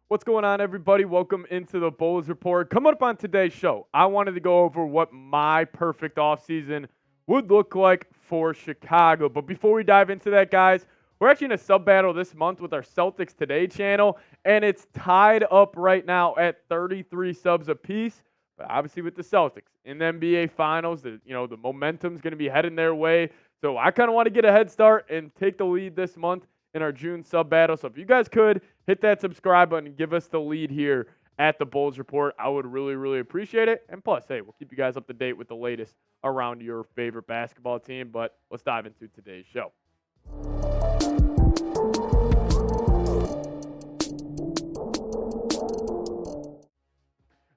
What's going on, everybody? Welcome into the Bulls Report. Coming up on today's show, I wanted to go over what my perfect offseason would look like for Chicago. But before we dive into that, guys, we're actually in a sub battle this month with our Celtics Today channel, and it's tied up right now at 33 subs apiece. But obviously, with the Celtics in the NBA Finals, the momentum's going to be heading their way. So I kind of want to get a head start and take the lead this month in our June sub battle. So if you guys could hit that subscribe button and give us the lead here at the Bulls Report, I would really, really appreciate it. And plus, hey, we'll keep you guys up to date with the latest around your favorite basketball team. But let's dive into today's show.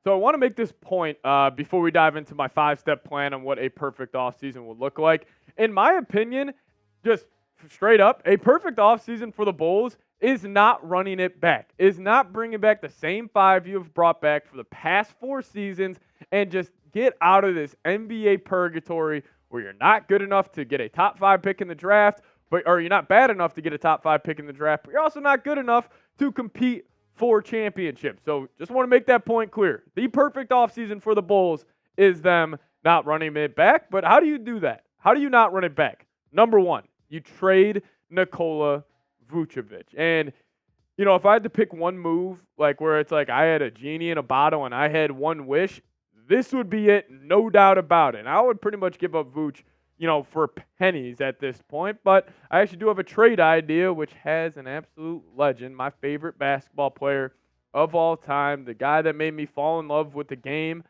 So I want to make this point before we dive into my 5-step plan on what a perfect offseason would look like. In my opinion, just straight up, a perfect offseason for the Bulls is not running it back, is not bringing back the same five you've brought back for the past 4 seasons and just get out of this NBA purgatory where you're not good enough to get a top 5 pick in the draft, or you're not bad enough to get a top 5 pick in the draft, but you're also not good enough to compete for championships. So just want to make that point clear. The perfect offseason for the Bulls is them not running it back. But how do you do that? How do you not run it back? Number one, you trade Nikola Vucevic. And, if I had to pick one move, like where it's like I had a genie in a bottle and I had one wish, this would be it, no doubt about it. And I would pretty much give up Vuce for pennies at this point. But I actually do have a trade idea, which has an absolute legend, my favorite basketball player of all time, the guy that made me fall in love with the game,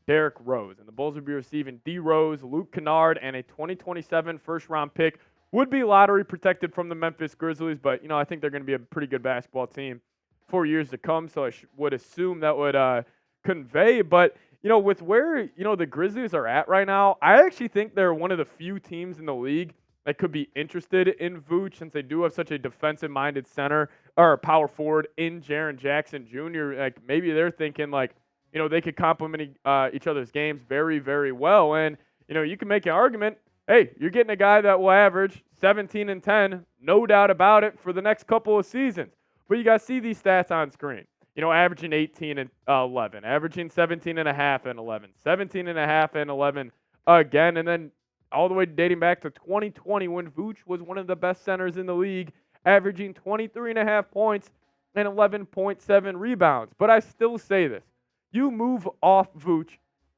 Derrick Rose. And the Bulls would be receiving D. Rose, Luke Kennard, and a 2027 first-round pick. Would be lottery protected from the Memphis Grizzlies, but, I think they're going to be a pretty good basketball team for years to come. So I would assume that would convey. But with where, the Grizzlies are at right now, I actually think they're one of the few teams in the league that could be interested in Vooch since they do have such a defensive-minded center or power forward in Jaren Jackson Jr. Like, maybe they're thinking, they could complement each other's games very, very well. And, you can make an argument, hey, you're getting a guy that will average 17 and 10, no doubt about it, for the next couple of seasons. But you guys see these stats on screen. Averaging 18 and 11, averaging 17 and a half and 11, 17 and a half and 11 again, and then all the way dating back to 2020 when Vooch was one of the best centers in the league, averaging 23 and a half points and 11.7 rebounds. But I still say this. You move off Vooch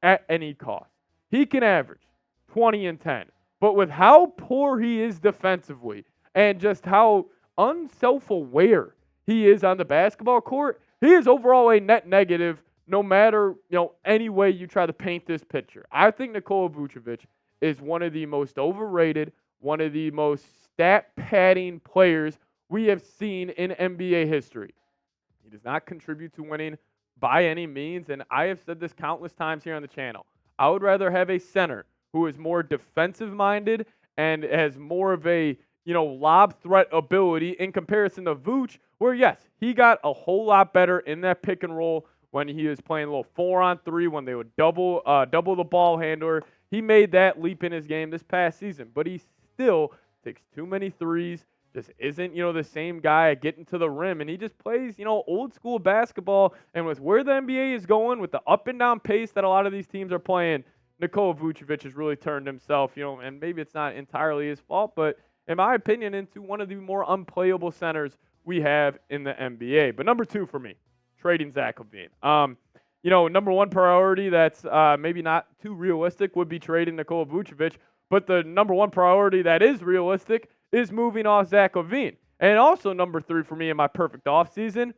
at any cost. He can average 20 and 10, but with how poor he is defensively and just how unself-aware he is on the basketball court, he is overall a net negative no matter, any way you try to paint this picture. I think Nikola Vucevic is one of the most overrated, one of the most stat-padding players we have seen in NBA history. He does not contribute to winning by any means, and I have said this countless times here on the channel. I would rather have a center who is more defensive-minded and has more of a lob threat ability in comparison to Vooch, where, yes, he got a whole lot better in that pick and roll when he was playing a little 4-on-3, when they would double the ball handler. He made that leap in his game this past season, but he still takes too many threes, just isn't, the same guy at getting to the rim, and he just plays, old school basketball. And with where the NBA is going, with the up and down pace that a lot of these teams are playing, Nikola Vucevic has really turned himself, and maybe it's not entirely his fault, but in my opinion, into one of the more unplayable centers we have in the NBA. But number 2 for me, trading Zach LaVine. Number 1 priority that's maybe not too realistic would be trading Nikola Vucevic, but the number 1 priority that is realistic is moving off Zach LaVine. And also number 3 for me in my perfect offseason,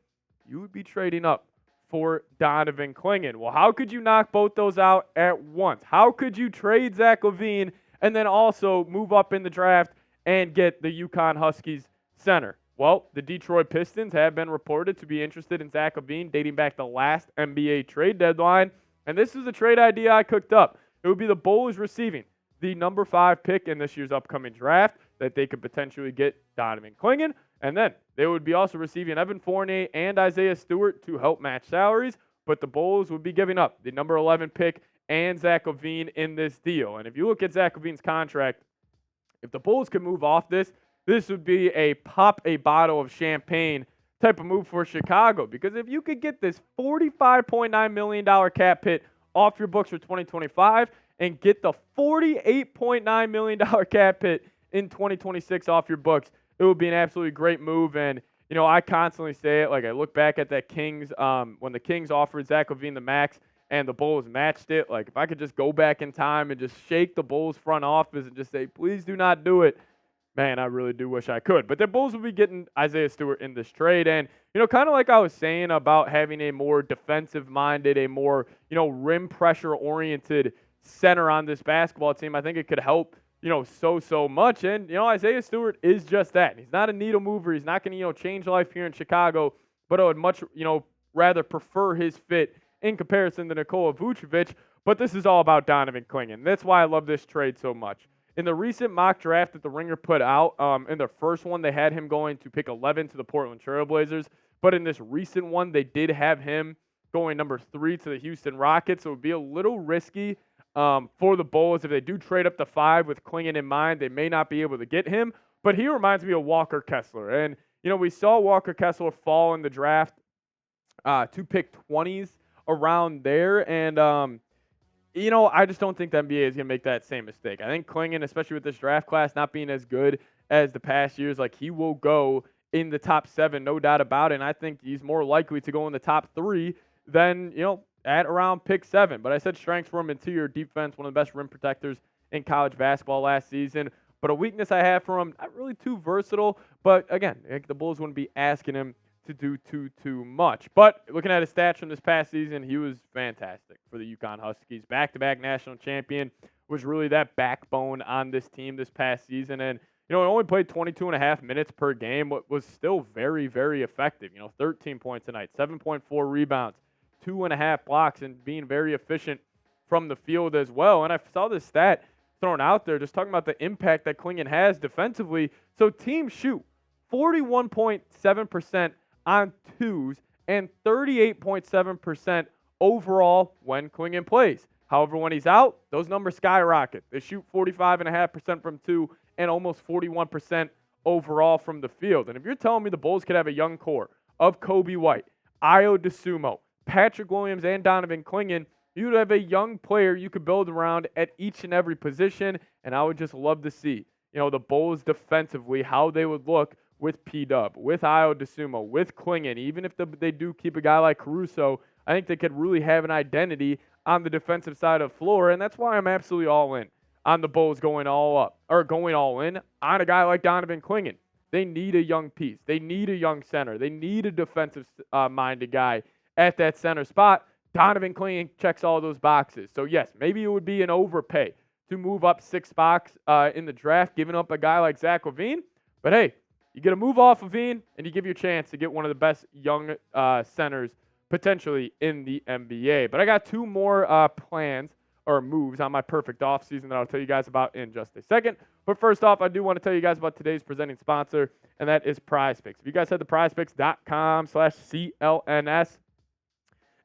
you would be trading up for Donovan Clingan. Well, how could you knock both those out at once? How could you trade Zach LaVine and then also move up in the draft and get the UConn Huskies center? Well, the Detroit Pistons have been reported to be interested in Zach LaVine dating back to last NBA trade deadline. And this is a trade idea I cooked up. It would be the Bulls receiving the number 5 pick in this year's upcoming draft that they could potentially get Donovan Clingan. And then they would be also receiving Evan Fournier and Isaiah Stewart to help match salaries. But the Bulls would be giving up the number 11 pick and Zach LaVine in this deal. And if you look at Zach LaVine's contract, if the Bulls could move off this would be a pop a bottle of champagne type of move for Chicago, because if you could get this $45.9 million cap hit off your books for 2025 and get the $48.9 million cap hit in 2026 off your books, it would be an absolutely great move. And, you know, I constantly say it, like I look back at that Kings, when the Kings offered Zach LaVine the max and the Bulls matched it, like if I could just go back in time and just shake the Bulls front office and just say, please do not do it, man, I really do wish I could. But the Bulls will be getting Isaiah Stewart in this trade. And, you know, kind of like I was saying about having a more defensive-minded, a more, you know, rim pressure-oriented center on this basketball team, I think it could help, you know, so much. And, you know, Isaiah Stewart is just that. He's not a needle mover. He's not going to, you know, change life here in Chicago, but I would much, you know, rather prefer his fit in comparison to Nikola Vucevic. But this is all about Donovan Clingan. That's why I love this trade so much. In the recent mock draft that the Ringer put out, in their first one, they had him going to pick 11 to the Portland Trail Blazers. But in this recent one, they did have him going number 3 to the Houston Rockets. So it would be a little risky for the Bulls. If they do trade up to 5 with Clingan in mind, they may not be able to get him. But he reminds me of Walker Kessler. And, you know, we saw Walker Kessler fall in the draft to pick 20s around there. And, you know, I just don't think the NBA is going to make that same mistake. I think Clingan, especially with this draft class not being as good as the past years, like he will go in the top 7, no doubt about it. And I think he's more likely to go in the top 3 than, you know, at around pick 7. But I said strengths for him, interior defense, one of the best rim protectors in college basketball last season. But a weakness I have for him, not really too versatile. But again, I think the Bulls wouldn't be asking him to do too much. But looking at his stats from this past season, he was fantastic for the UConn Huskies. Back-to-back national champion, was really that backbone on this team this past season. And, you know, he only played 22.5 minutes per game, but was still very, very effective. You know, 13 points a night, 7.4 rebounds, 2.5 blocks, and being very efficient from the field as well. And I saw this stat thrown out there just talking about the impact that Clingan has defensively. So teams shoot 41.7% on twos and 38.7% overall when Clingan plays. However, when he's out, those numbers skyrocket. They shoot 45.5% from 2 and almost 41% overall from the field. And if you're telling me the Bulls could have a young core of Kobe White, Ayo Dosunmu, Patrick Williams, and Donovan Clingan, you'd have a young player you could build around at each and every position. And I would just love to see, you know, the Bulls defensively, how they would look with P-Dub, with Ayo Dosunmu, with Clingan. Even if they do keep a guy like Caruso, I think they could really have an identity on the defensive side of the floor, and that's why I'm absolutely all in on the Bulls going all in on a guy like Donovan Clingan. They need a young piece. They need a young center. They need a defensive-minded guy at that center spot. Donovan Clingan checks all those boxes. So, yes, maybe it would be an overpay to move up 6 spots in the draft, giving up a guy like Zach LaVine. But, hey, you get a move off of LaVine, and you give you a chance to get one of the best young centers potentially in the NBA. But I got 2 more plans or moves on my perfect offseason that I'll tell you guys about in just a second. But first off, I do want to tell you guys about today's presenting sponsor, and that is PrizePicks. If you guys head to prizepicks.com/CLNS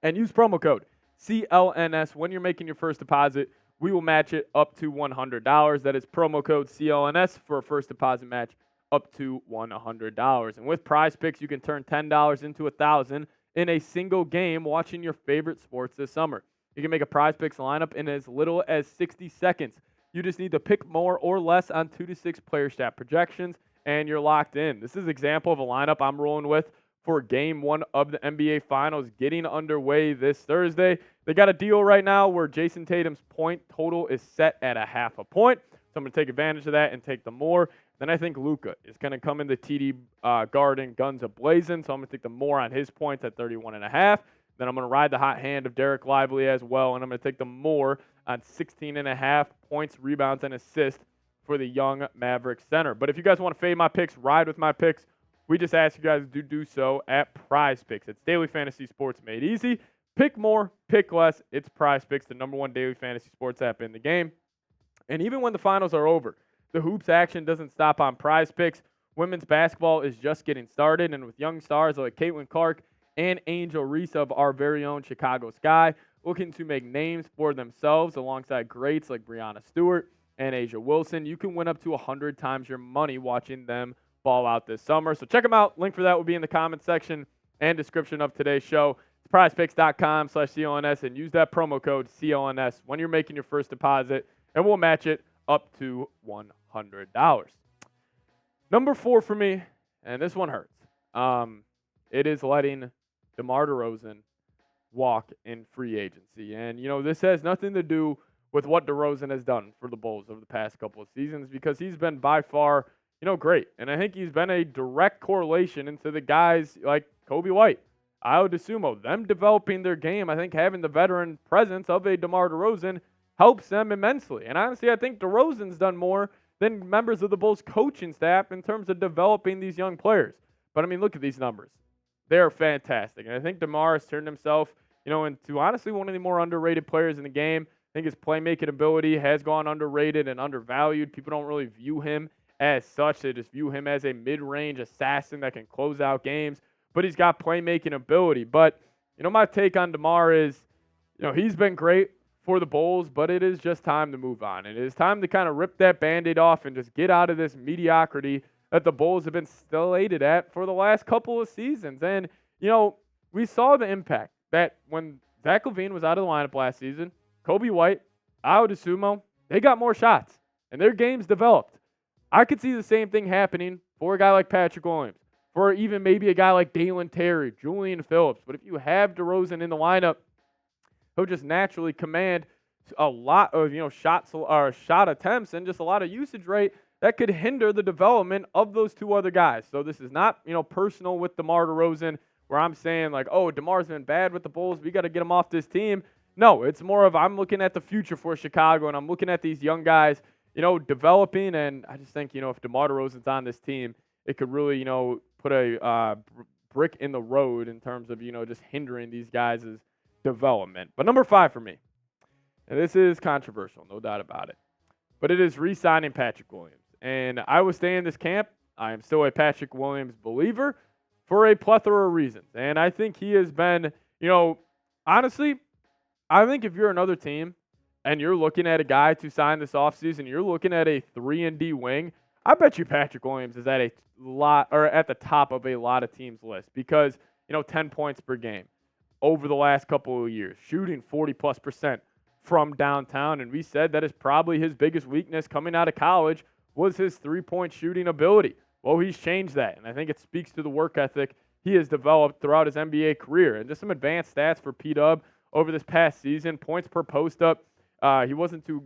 and use promo code CLNS when you're making your first deposit, we will match it up to $100. That is promo code CLNS for a first deposit match up to $100. And with PrizePicks, you can turn $10 into $1,000 in a single game watching your favorite sports this summer. You can make a PrizePicks lineup in as little as 60 seconds. You just need to pick more or less on 2 to 6 player stat projections, and you're locked in. This is an example of a lineup I'm rolling with for Game 1 of the NBA Finals getting underway this Thursday. They got a deal right now where Jason Tatum's point total is set at .5 point. So I'm going to take advantage of that and take the more. Then I think Luka is going to come in the TD Garden, guns a-blazing, so I'm going to take the more on his points at 31.5. Then I'm going to ride the hot hand of Derek Lively as well, and I'm going to take the more on 16.5 points, rebounds, and assists for the young Maverick center. But if you guys want to fade my picks, ride with my picks, we just ask you guys to do so at PrizePicks. It's daily fantasy sports made easy. Pick more, pick less. It's PrizePicks, the #1 daily fantasy sports app in the game. And even when the finals are over, the hoops action doesn't stop on PrizePicks. Women's basketball is just getting started, and with young stars like Caitlin Clark and Angel Reese of our very own Chicago Sky looking to make names for themselves alongside greats like Breanna Stewart and Asia Wilson, you can win up to 100 times your money watching them ball out this summer. So check them out. Link for that will be in the comment section and description of today's show. It's prizepicks.com/CLNS, and use that promo code CLNS when you're making your first deposit, and we'll match it up to $100. Number 4 for me, and this one hurts. It is letting DeMar DeRozan walk in free agency. And, this has nothing to do with what DeRozan has done for the Bulls over the past couple of seasons, because he's been by far, great. And I think he's been a direct correlation into the guys like Kobe White, Ayo Dosunmu, them developing their game. I think having the veteran presence of a DeMar DeRozan helps them immensely. And honestly, I think DeRozan's done more than members of the Bulls coaching staff in terms of developing these young players. But, look at these numbers. They're fantastic. And I think DeMar has turned himself, into honestly one of the more underrated players in the game. I think his playmaking ability has gone underrated and undervalued. People don't really view him as such. They just view him as a mid-range assassin that can close out games. But he's got playmaking ability. But, my take on DeMar is, he's been great for the Bulls, but it is just time to move on. It is time to kind of rip that Band-Aid off and just get out of this mediocrity that the Bulls have been stellated at for the last couple of seasons. And, we saw the impact that when Zach LaVine was out of the lineup last season, Kobe White, Ayo Dosunmu, they got more shots, and their games developed. I could see the same thing happening for a guy like Patrick Williams, for even maybe a guy like Dalen Terry, Julian Phillips. But if you have DeRozan in the lineup, he'll just naturally command a lot of shot attempts and just a lot of usage rate that could hinder the development of those two other guys. So this is not personal with DeMar DeRozan, where I'm saying like, oh, DeMar's been bad with the Bulls, we got to get him off this team. No, it's more of I'm looking at the future for Chicago, and I'm looking at these young guys developing. And I just think if DeMar DeRozan's on this team, it could really put a brick in the road in terms of just hindering these guys' development. But number 5 for me, and this is controversial, no doubt about it, but it is re-signing Patrick Williams. And I will stay in this camp. I am still a Patrick Williams believer for a plethora of reasons. And I think he has been, honestly, I think if you're another team and you're looking at a guy to sign this offseason, you're looking at a 3-and-D wing, I bet you Patrick Williams is at the top of a lot of teams' list, because 10 points per game over the last couple of years, shooting 40+% from downtown, and we said that is probably his biggest weakness coming out of college was his 3-point shooting ability. Well, he's changed that, and I think it speaks to the work ethic he has developed throughout his NBA career. And just some advanced stats for P-Dub over this past season: points per post-up. He wasn't too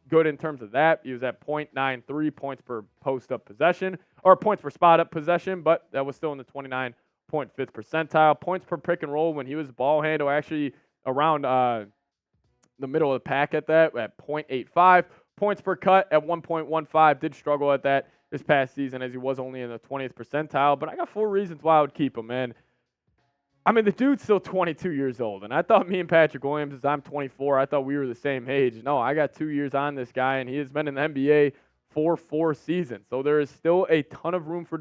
good in terms of that. He was at .93 points per post-up possession, or points per spot-up possession, but that was still in the 29.5th percentile. Points per pick and roll when he was ball handle, actually around the middle of the pack at .85. Points per cut at 1.15. Did struggle at that this past season, as he was only in the 20th percentile. But I got 4 reasons why I would keep him, man. The dude's still 22 years old, and I thought me and Patrick Williams, as I'm 24, I thought we were the same age. No, I got 2 years on this guy, and he has been in the NBA for 4 seasons. So there is still a ton of room for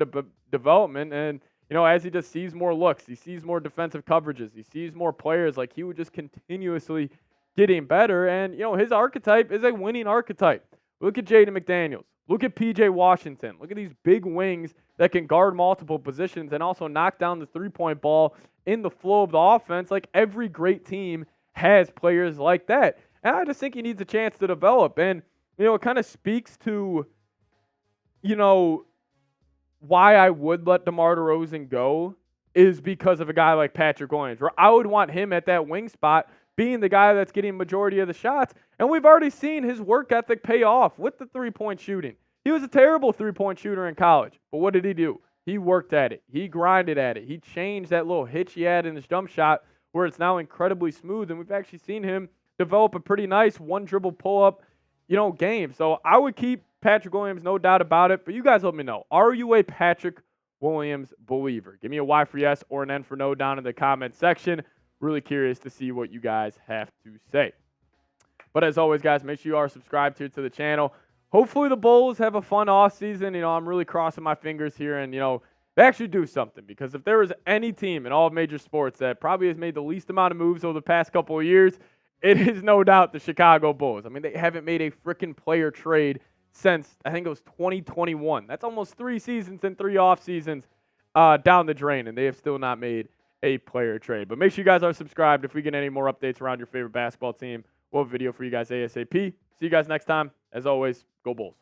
development, and, as he just sees more looks, he sees more defensive coverages, he sees more players, like he would just continuously getting better. And, his archetype is a winning archetype. Look at Jaden McDaniels. Look at P.J. Washington. Look at these big wings that can guard multiple positions and also knock down the three-point ball in the flow of the offense. Like, every great team has players like that. And I just think he needs a chance to develop. And, it kind of speaks to, why I would let DeMar DeRozan go is because of a guy like Patrick Williams, where I would want him at that wing spot, being the guy that's getting majority of the shots. And we've already seen his work ethic pay off with the three-point shooting. He was a terrible three-point shooter in college, but what did he do? He worked at it. He grinded at it. He changed that little hitch he had in his jump shot, where it's now incredibly smooth, and we've actually seen him develop a pretty nice one-dribble pull-up, game. So I would keep Patrick Williams, no doubt about it, but you guys let me know. Are you a Patrick Williams believer? Give me a Y for yes or an N for no down in the comment section. Really curious to see what you guys have to say. But as always, guys, make sure you are subscribed here to the channel. Hopefully the Bulls have a fun offseason. I'm really crossing my fingers here, and, they actually do something, because if there was any team in all of major sports that probably has made the least amount of moves over the past couple of years, it is no doubt the Chicago Bulls. They haven't made a freaking player trade since, I think it was 2021. That's almost 3 seasons and 3 off seasons down the drain, and they have still not made a player trade. But make sure you guys are subscribed. If we get any more updates around your favorite basketball team, we'll have a video for you guys ASAP. See you guys next time. As always, go Bulls.